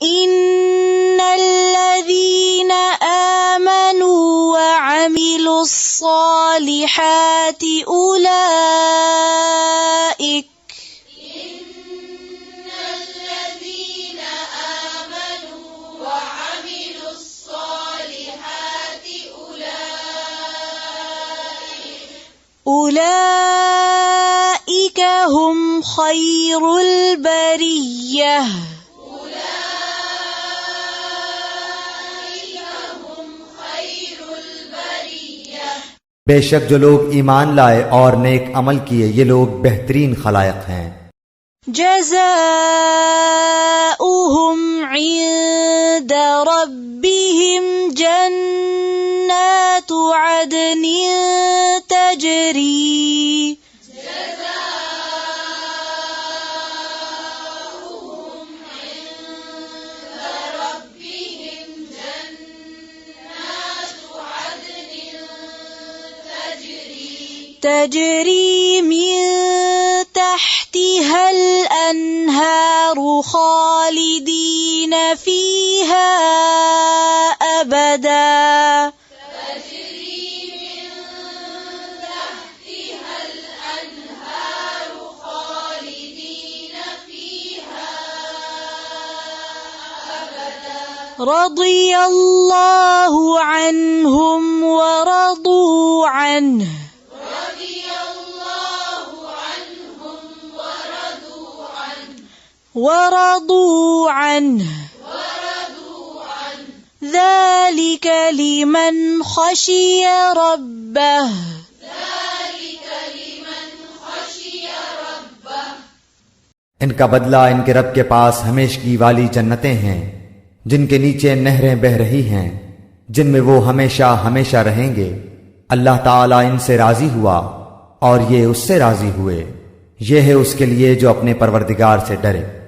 इन्नल्लज़ीना आमनू व अमिलुस्सालिहाति उलाइक उलाइक हुम खैरुल बरिय्यह बेशक जो लोग ईमान लाए और नेक अमल किए ये लोग बेहतरीन खलायक हैं। जज़ाउहुम इंद रब्बिहिम जन्नातु अदनिन तजरी तजरी मिन तहतिहल अन्हारु खालिदीन फीहा अबदा रज़ियल्लाहु अन्हुम व रदू अन्हु ورضوا عنه ذلك لمن خشي ربه इनका बदला इनके रब के पास हमेशगी वाली जन्नतें हैं जिनके नीचे नहरें बह रही हैं जिनमें वो हमेशा हमेशा रहेंगे। अल्लाह ताला इनसे राजी हुआ और ये उससे राजी हुए। ये है उसके लिए जो अपने परवरदिगार से डरे।